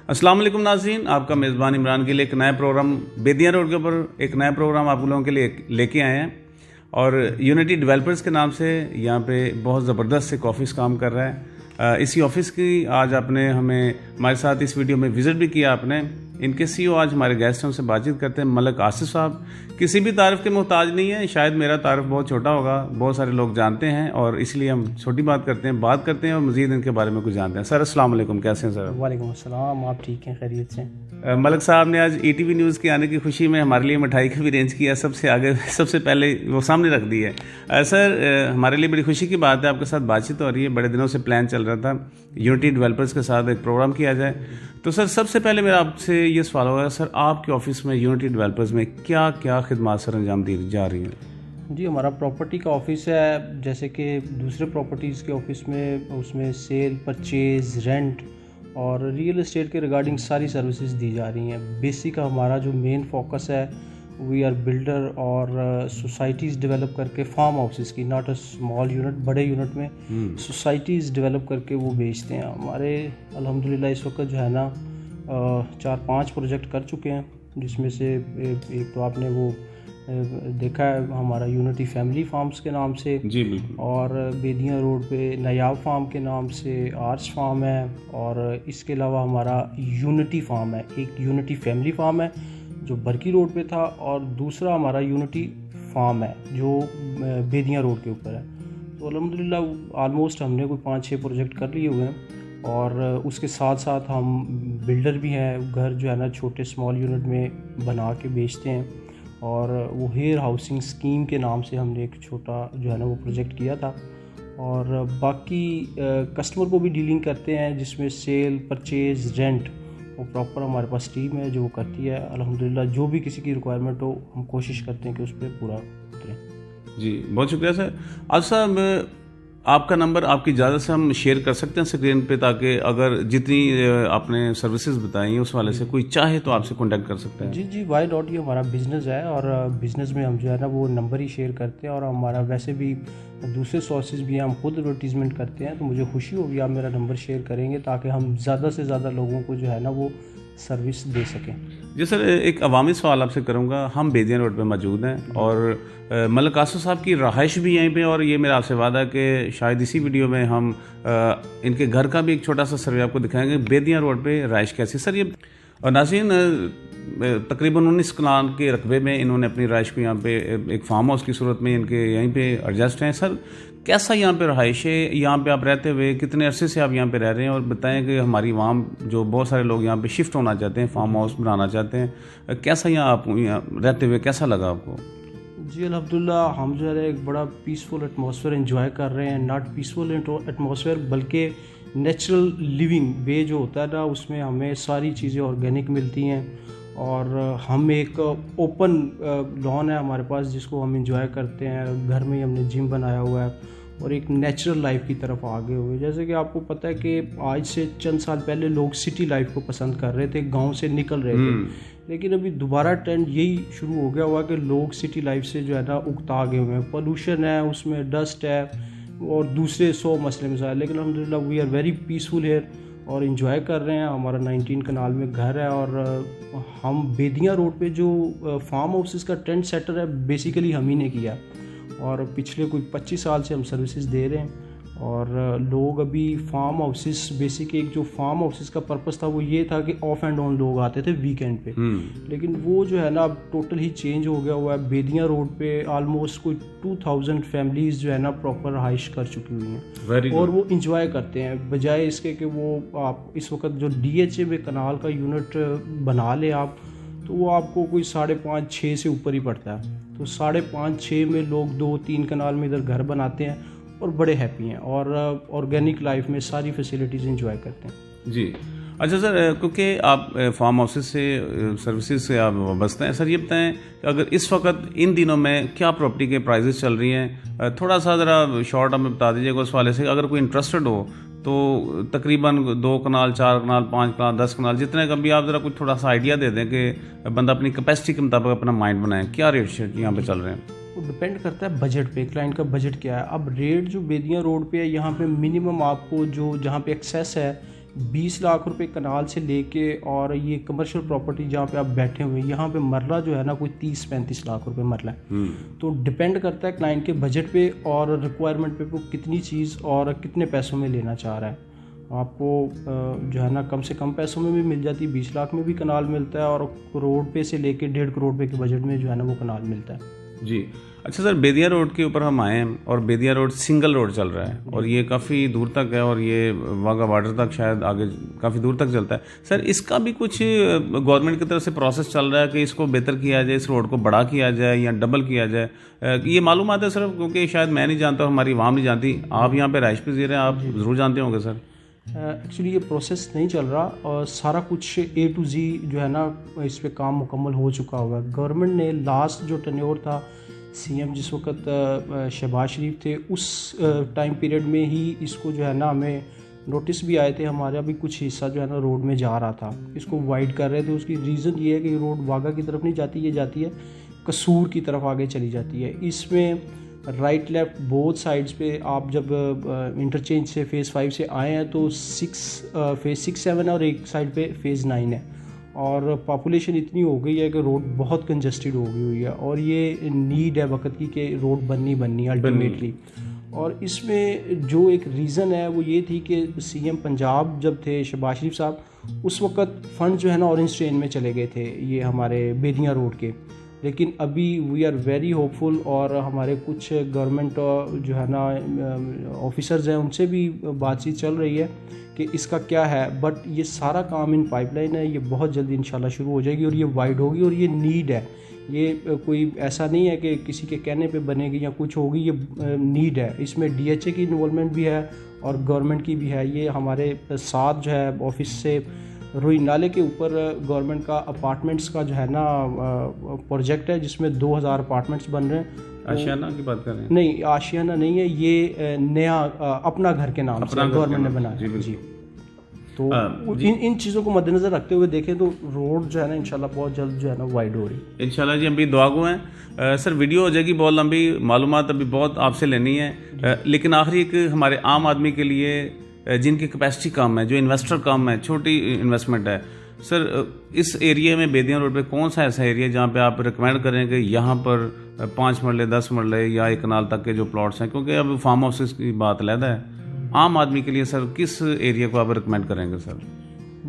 अस्सलाम वालेकुम नाज़रीन, आपका मेज़बान इमरान के लिए एक नया प्रोग्राम बेदिया रोड के ऊपर एक नया प्रोग्राम आप लोगों के लिए लेके आए हैं। और यूनिटी डेवलपर्स के नाम से यहाँ पे बहुत ज़बरदस्त एक ऑफ़िस काम कर रहा है। इसी ऑफ़िस की आज आपने हमारे साथ इस वीडियो में विज़िट भी किया आपने। इनके सीईओ आज हमारे गेस्ट हैं, उनसे बातचीत करते हैं। मलिक आसिफ साहब किसी भी तारीफ़ के मोहताज नहीं है, शायद मेरा तारीफ़ बहुत छोटा होगा, बहुत सारे लोग जानते हैं और इसलिए हम छोटी बात करते हैं और मज़ीद इनके बारे में कुछ जानते हैं। सर अस्सलाम वालेकुम, कैसे हैं सर? वालेकुम अस्सलाम, आप ठीक हैं, खैरियत से? मलिक साहब ने आज ईटीवी न्यूज़ के आने की खुशी में हमारे लिए मिठाई का भी अरेंज किया, सबसे पहले वो सामने रख दी है। सर हमारे लिए बड़ी खुशी की बात है, आपके साथ बातचीत हो रही है। बड़े दिनों से प्लान चल रहा था यूनिटी डेवलपर्स के साथ एक प्रोग्राम किया जाए। तो सर सबसे पहले मेरा आपसे ये सवाल होगा, सर आपके ऑफिस में यूनिटी डेवलपर्स में क्या क्या खिदमात सर अंजाम दी जा रही हैं? जी, हमारा प्रॉपर्टी का ऑफिस है, जैसे कि दूसरे प्रॉपर्टीज़ के ऑफिस में उसमें सेल, परचेज़, रेंट और रियल एस्टेट के रिगार्डिंग सारी सर्विसेज दी जा रही हैं। बेसिक हमारा जो मेन फोकस है, वी आर बिल्डर और सोसाइटीज़ डेवलप करके फार्म हाउसेस की, नॉट अ स्मॉल यूनिट, बड़े यूनिट में सोसाइटीज़ डेवलप करके वो बेचते हैं। हमारे अल्हम्दुलिल्लाह इस वक्त जो है ना 4-5 प्रोजेक्ट कर चुके हैं, जिसमें से एक तो आपने वो देखा है हमारा यूनिटी फैमिली फार्म्स के नाम से। जी बिल्कुल। और बेदिया रोड पे नयाब फार्म के नाम से आर्च फार्म है, और इसके अलावा हमारा यूनिटी फार्म है, एक यूनिटी फैमिली फार्म है जो बरकी रोड पे था, और दूसरा हमारा यूनिटी फार्म है जो बेदिया रोड के ऊपर है। तो अल्हम्दुलिल्लाह ऑलमोस्ट हमने कोई 5-6 प्रोजेक्ट कर लिए हुए हैं, और उसके साथ साथ हम बिल्डर भी हैं। घर जो है ना छोटे स्मॉल यूनिट में बना के बेचते हैं, और वो हेयर हाउसिंग स्कीम के नाम से हमने एक छोटा जो है ना वो प्रोजेक्ट किया था। और बाकी कस्टमर को भी डीलिंग करते हैं, जिसमें सेल, परचेज़, रेंट, वो प्रॉपर हमारे पास टीम है जो वो करती है। अल्हम्दुलिल्लाह जो भी किसी की रिक्वायरमेंट हो हम कोशिश करते हैं कि उस पर पूरा उतरें। जी बहुत शुक्रिया सर। आज साहब आपका नंबर आपकी इजाज़त से हम शेयर कर सकते हैं स्क्रीन पे, ताकि अगर जितनी आपने सर्विसेज बताई हैं उस वाले से कोई चाहे तो आपसे कांटेक्ट कर सकते हैं। जी, वाई डॉट, ये हमारा बिज़नेस है, और बिज़नेस में हम जो है ना वो नंबर ही शेयर करते हैं, और हमारा वैसे भी दूसरे सोर्सेज भी हैं, हम खुद एडवर्टीज़मेंट करते हैं। तो मुझे खुशी होगी आप मेरा नंबर शेयर करेंगे, ताकि हम ज़्यादा से ज़्यादा लोगों को जो है ना वो सर्विस दे सकें। जी सर, एक अवामी सवाल आपसे करूंगा। हम बेदिया रोड पे मौजूद हैं और मलिक आसिफ साहब की रहाइश भी यहीं पे, और ये मेरा आपसे वादा है कि शायद इसी वीडियो में हम इनके घर का भी एक छोटा सा सर्वे आपको दिखाएंगे, बेदिया रोड पे रहाइश कैसी। सर ये और नाज़रीन तकरीबन 19 कनाल के रकबे में इन्होंने अपनी रहाइश को यहाँ पे एक फार्म हाउस की सूरत में इनके यहीं पे एडजस्ट हैं। सर कैसा यहाँ पे रहाइश है, यहाँ पे आप रहते हुए कितने अरसे से आप यहाँ पे रह रहे हैं, और बताएं कि हमारी आवाम जो बहुत सारे लोग यहाँ पे शिफ्ट होना चाहते हैं, फार्म हाउस बनाना चाहते हैं, कैसा यहाँ आप यहाँ रहते हुए कैसा लगा आपको? जी अल्हम्दुलिल्लाह, हम जो है एक बड़ा पीसफुल एटमॉस्फेयर एंजॉय कर रहे हैं। नॉट पीसफुल एटमॉस्फेयर बल्कि नेचुरल लिविंग वे जो होता है ना, उसमें हमें सारी चीज़ें ऑर्गेनिक मिलती हैं, और हम एक ओपन लॉन है हमारे पास जिसको हम इंजॉय करते हैं। घर में ही हमने जिम बनाया हुआ है, और एक नेचुरल लाइफ की तरफ आगे हुए। जैसे कि आपको पता है कि आज से चंद साल पहले लोग सिटी लाइफ को पसंद कर रहे थे, गांव से निकल रहे थे, लेकिन अभी दोबारा ट्रेंड यही शुरू हो गया हुआ कि लोग सिटी लाइफ से जो है ना उकता गए हुए हैं। पोल्यूशन है, उसमें डस्ट है और दूसरे 100 मसले मसाइल, लेकिन अल्हम्दुलिल्लाह we are very peaceful here और इन्जॉय कर रहे हैं। हमारा 19 कनाल में घर है, और हम बेदिया रोड पे जो फार्म हाउसेस का ट्रेंड सेटर है बेसिकली हम ही ने किया, और पिछले कोई 25 साल से हम सर्विसेज दे रहे हैं। और लोग अभी फार्म हाउसेस, बेसिक एक जो फार्म हाउसेस का पर्पस था वो ये था कि ऑफ एंड ऑन लोग आते थे वीकेंड पे, लेकिन वो जो है ना अब टोटल ही चेंज हो गया हुआ है। बेदिया रोड पे ऑलमोस्ट कोई 2000 फैमिलीज जो है ना प्रॉपर रहाइश कर चुकी हुई हैं, और वो इंजॉय करते हैं, बजाय इसके कि वो आप इस वक्त जो DHA में कनाल का यूनिट बना ले आप, तो वो आपको कोई 5.5-6 से ऊपर ही पड़ता है। तो 5.5-6 में लोग 2-3 कनाल में इधर घर बनाते हैं और बड़े हैप्पी हैं, और ऑर्गेनिक लाइफ में सारी फैसिलिटीज़ एंजॉय करते हैं। जी अच्छा सर, क्योंकि आप फार्म हाउसेस से सर्विसेज से आप वाबस्ते हैं, सर ये बताएं कि अगर इस वक्त इन दिनों में क्या प्रॉपर्टी के प्राइजेस चल रही हैं, थोड़ा सा ज़रा शॉर्ट हमें बता दीजिएगा उस वाले से। अगर कोई इंटरेस्टेड हो तो तकरीबन 2 कनाल, 4 कनाल, 5 कनाल, 10 कनाल, जितने का भी आप ज़रा कुछ थोड़ा सा आइडिया दे दें कि बंदा अपनी कैपेसिटी के मुताबिक अपना माइंड बनाए। क्या रेट यहाँ पे चल रहे हैं? वो डिपेंड करता है बजट पे, क्लाइंट का बजट क्या है। अब रेट जो बेदिया रोड पे है, यहाँ पे मिनिमम आपको जो जहाँ पे एक्सेस है 20 लाख रुपए कनाल से लेके और ये कमर्शियल प्रॉपर्टी जहाँ पे आप बैठे हुए हैं यहाँ पे मरला जो है ना कोई 30-35 लाख रुपए मरला है। तो डिपेंड करता है क्लाइंट के बजट पे और रिक्वायरमेंट पे वो कितनी चीज़ और कितने पैसों में लेना चाह रहा है। आपको जो है ना कम से कम पैसों में भी मिल जाती है, 20 लाख में भी कनाल मिलता है और करोड़ पे से लेके 1.5 करोड़ पे के बजट में जो है ना वो कनाल मिलता है। जी अच्छा सर, बेदिया रोड के ऊपर हम आए हैं और बेदिया रोड सिंगल रोड चल रहा है और ये काफ़ी दूर तक है और ये वाघा बॉर्डर तक शायद आगे काफ़ी दूर तक चलता है। सर इसका भी कुछ गवर्नमेंट की तरफ से प्रोसेस चल रहा है कि इसको बेहतर किया जाए, इस रोड को बड़ा किया जाए या डबल किया जाए? ये मालूमात है सर, क्योंकि शायद मैं नहीं जानता, हमारी आवाम नहीं जानती। आप यहाँ पे राइश पज़ीर हैं, आप ज़रूर जानते होंगे सर। एक्चुअली ये प्रोसेस नहीं चल रहा और सारा कुछ A to Z जो है ना इस पे काम मुकम्मल हो चुका हुआ है। गवर्नमेंट ने लास्ट जो टेन्योर था CM जिस वक्त शहबाज शरीफ थे उस टाइम पीरियड में ही इसको जो है ना हमें नोटिस भी आए थे, हमारा भी कुछ हिस्सा जो है ना रोड में जा रहा था, इसको वाइड कर रहे थे। उसकी रीज़न ये है कि रोड वाघा की तरफ नहीं जाती, ये जाती है कसूर की तरफ आगे चली जाती है। इसमें राइट लेफ्ट बोथ साइड्स पे आप जब इंटरचेंज से फेज़ 5 से आए हैं तो फेज़ 6, 7 और एक साइड पे फेज़ 9 है और पॉपुलेशन इतनी हो गई है कि रोड बहुत कंजस्टेड हो गई हुई है और ये नीड है वक्त की कि रोड बननी अल्टीमेटली। और इसमें जो एक रीज़न है वो ये थी कि CM पंजाब जब थे शहबाज शरीफ साहब उस वक्त फ़ंड जो है ना ऑरेंज ट्रेन में चले गए थे ये हमारे बेदिया रोड के। लेकिन अभी वी आर वेरी होपफुल और हमारे कुछ गवर्नमेंट जो है ना ऑफिसर्स हैं उनसे भी बातचीत चल रही है कि इसका क्या है, बट ये सारा काम इन पाइपलाइन है, ये बहुत जल्दी इंशाल्लाह शुरू हो जाएगी और ये वाइड होगी और ये नीड है। ये कोई ऐसा नहीं है कि किसी के कहने पे बनेगी या कुछ होगी, ये नीड है। इसमें DHA की इन्वॉल्वमेंट भी है और गवर्नमेंट की भी है। ये हमारे साथ जो है ऑफिस से रोई नाले के ऊपर गवर्नमेंट का अपार्टमेंट्स का जो है ना प्रोजेक्ट है जिसमें 2000 अपार्टमेंट्स बन रहे हैं। आशियाना की बात कर रहे हैं? नहीं, आशियाना नहीं है, ये नया अपना घर के नाम से गवर्नमेंट ने बनाया जी। तो इन चीज़ों को मद्देनजर रखते हुए देखें तो रोड जो है ना इंशाल्लाह बहुत जल्द जो है ना वाइड हो रही है इंशाल्लाह जी। हम भी दुआ गो हैं सर। वीडियो हो जाएगी बहुत लंबी, मालूमात अभी बहुत आपसे लेनी है, लेकिन आखिरी एक हमारे आम आदमी के लिए जिनकी कैपेसिटी कम है, जो इन्वेस्टर कम है, छोटी इन्वेस्टमेंट है, सर इस एरिया में बेदिया रोड पे कौन सा ऐसा एरिया जहाँ पे आप रिकमेंड करें कि यहाँ पर 5 मरले 10 मरले या 1 कनाल तक के जो प्लॉट्स हैं, क्योंकि अब फार्म हाउसेस की बात अलहदा है, आम आदमी के लिए सर किस एरिया को आप रिकमेंड करेंगे सर?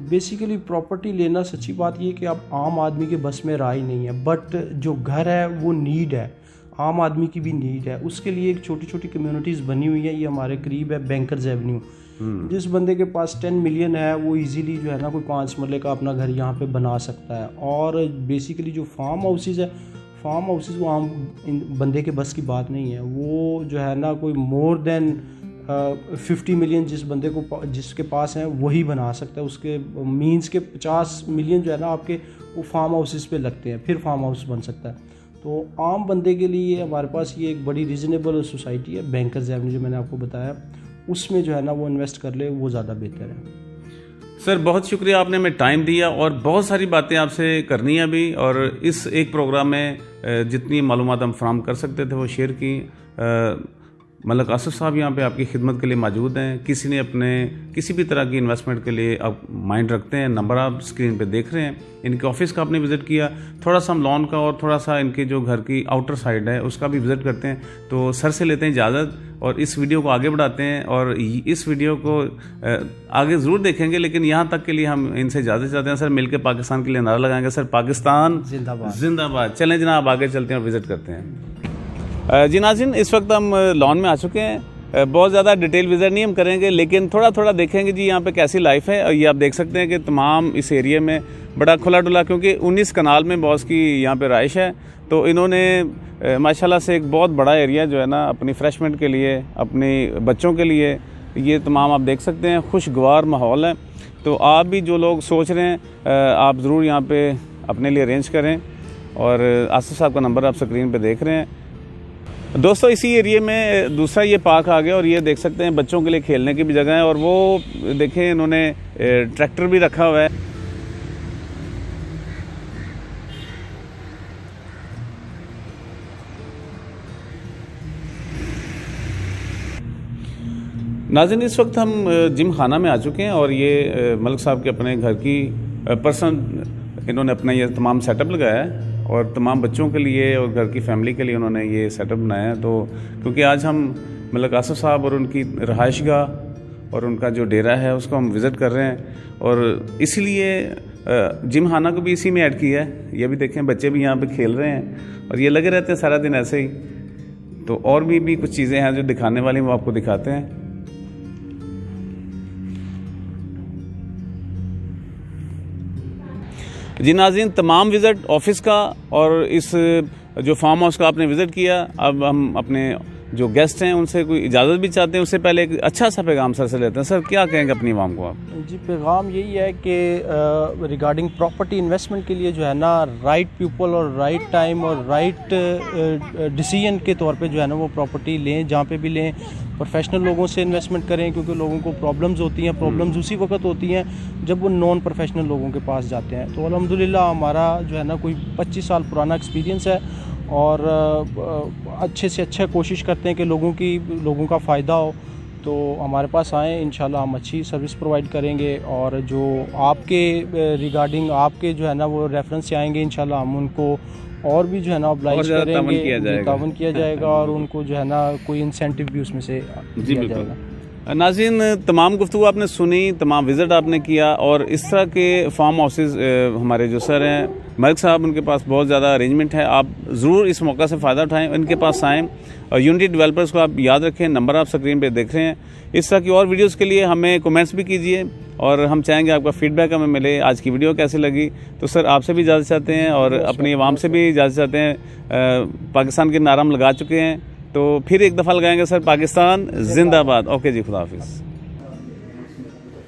बेसिकली प्रॉपर्टी लेना सच्ची बात ये कि आप आम आदमी के बस में राय नहीं है, बट जो घर है वो नीड है, आम आदमी की भी नीड है। उसके लिए एक छोटी छोटी कम्युनिटीज़ बनी हुई है। ये हमारे करीब है बैंकर्स एवेन्यू। जिस बंदे के पास 10 मिलियन है वो इजीली जो है ना कोई 5 मरले का अपना घर यहाँ पे बना सकता है। और बेसिकली जो फार्म हाउसेस है, फार्म हाउसेस वो आम बंदे के बस की बात नहीं है। वो जो है ना कोई मोर देन 50 मिलियन जिस बंदे को जिसके पास है वही बना सकता है। उसके मींस के 50 मिलियन जो है ना आपके वो फार्म हाउसेस पे लगते हैं, फिर फार्म हाउस बन सकता है। तो आम बंदे के लिए हमारे पास ये एक बड़ी रीज़नेबल सोसाइटी है बैंकर्स एवेन्यू जो मैंने आपको बताया, उसमें जो है ना वो इन्वेस्ट कर ले, वो ज़्यादा बेहतर है। सर बहुत शुक्रिया, आपने हमें टाइम दिया और बहुत सारी बातें आपसे करनी है अभी, और इस एक प्रोग्राम में जितनी मालूमात हम फराहम कर सकते थे वो शेयर की। मलक आसिफ साहब यहाँ पे आपकी खिदमत के लिए मौजूद हैं। किसी ने अपने किसी भी तरह की इन्वेस्टमेंट के लिए आप माइंड रखते हैं, नंबर आप स्क्रीन पे देख रहे हैं। इनके ऑफिस का आपने विज़िट किया, थोड़ा सा हम लॉन का और थोड़ा सा इनके जो घर की आउटर साइड है उसका भी विज़िट करते हैं। तो सर से लेते हैं इजाज़त और इस वीडियो को आगे बढ़ाते हैं, और इस वीडियो को आगे ज़रूर देखेंगे, लेकिन यहाँ तक के लिए हम इनसे इजाज़त चाहते हैं। सर मिलकर पाकिस्तान के लिए नारा लगाएंगे, सर पाकिस्तान जिंदाबाद जिंदाबाद। चलें जनाब आगे चलते हैं और विज़िट करते हैं। जी नाज़रीन, इस वक्त हम लॉन में आ चुके हैं। बहुत ज़्यादा डिटेल विज़िट नहीं हम करेंगे, लेकिन थोड़ा थोड़ा देखेंगे जी यहाँ पे कैसी लाइफ है। और ये आप देख सकते हैं कि तमाम इस एरिया में बड़ा खुला डुला, क्योंकि 19 कनाल में बॉस की यहाँ पे राइश है, तो इन्होंने माशाल्लाह से एक बहुत बड़ा एरिया जो है ना अपनी फ्रेशमेंट के लिए, अपने बच्चों के लिए, ये तमाम आप देख सकते हैं खुशगवार माहौल है। तो आप भी जो लोग सोच रहे हैं आप ज़रूर यहाँ पे अपने लिए अरेंज करें। और आसिफ साहब का नंबर आप स्क्रीन पे देख रहे हैं। दोस्तों इसी एरिया में दूसरा ये पार्क आ गया, और ये देख सकते हैं बच्चों के लिए खेलने की भी जगह है, और वो देखें इन्होंने ट्रैक्टर भी रखा हुआ है। नाज़रीन, इस वक्त हम जिम खाना में आ चुके हैं और ये मलिक साहब के अपने घर की पर्सनल इन्होंने अपना ये तमाम सेटअप लगाया है और तमाम बच्चों के लिए और घर की फैमिली के लिए उन्होंने ये सेटअप बनाया है। तो क्योंकि आज हम मलिक आसिफ साहब और उनकी रहायशगाह और उनका जो डेरा है उसको हम विज़िट कर रहे हैं और इसीलिए जिम खाना को भी इसी में ऐड किया है। ये भी देखें, बच्चे भी यहाँ पे खेल रहे हैं और ये लगे रहते हैं सारा दिन ऐसे ही। तो और भी कुछ चीज़ें हैं जो दिखाने वाली, वो आपको दिखाते हैं। जी नाज़रीन, तमाम विज़िट ऑफिस का और इस जो फार्म हाउस का आपने विज़िट किया। अब हम अपने जो गेस्ट हैं उनसे कोई इजाज़त भी चाहते हैं, उससे पहले एक अच्छा सा पैगाम सर से लेते हैं। सर, क्या कहेंगे अपनी आवाम को आप? जी, पैगाम यही है कि रिगार्डिंग प्रॉपर्टी इन्वेस्टमेंट के लिए जो है ना, राइट पीपल और राइट टाइम और राइट डिसीजन के तौर पे जो है ना वो प्रॉपर्टी लें, जहाँ पे भी लें प्रोफेशनल लोगों से इन्वेस्टमेंट करें, क्योंकि लोगों को प्रॉब्लम्स होती हैं। प्रॉब्लम्स उसी वक्त होती हैं जब वो नॉन प्रोफेशनल लोगों के पास जाते हैं। तो अल्हम्दुलिल्लाह हमारा जो है ना कोई 25 साल पुराना एक्सपीरियंस है और अच्छे से अच्छा कोशिश करते हैं कि लोगों का फ़ायदा हो। तो हमारे पास आएँ, इंशाल्लाह हम अच्छी सर्विस प्रोवाइड करेंगे और जो आपके रिगार्डिंग आपके जो है ना वो रेफरेंस से आएंगे, इंशाल्लाह हम उनको और भी जो है ना ऑब्लाइज करेंगे, तावन किया जाएगा और उनको जो है ना कोई इंसेंटिव भी उसमें से दिया जाएगा। नाज़रीन, तमाम गुफ्तगू आपने सुनी, तमाम विज़िट आपने किया और इस तरह के फार्म हाउसेस हमारे जो सर हैं मलिक साहब, उनके पास बहुत ज़्यादा अरेंजमेंट है। आप ज़रूर इस मौका से फ़ायदा उठाएं, इनके पास आएँ और यूनिटी डेवलपर्स को आप याद रखें, नंबर आप स्क्रीन पे देख रहे हैं। इस तरह की और वीडियोस के लिए हमें कमेंट्स भी कीजिए और हम चाहेंगे आपका फीडबैक हमें मिले। आज की वीडियो कैसी लगी? तो सर, आपसे भी इजाज़त चाहते हैं और अपनी आवाम से भी इजाज़त चाहते हैं। पाकिस्तान के नारा हम लगा चुके हैं, तो फिर एक दफ़ा लगाएंगे सर, पाकिस्तान जिंदाबाद। ओके जी, खुदा हाफिज़।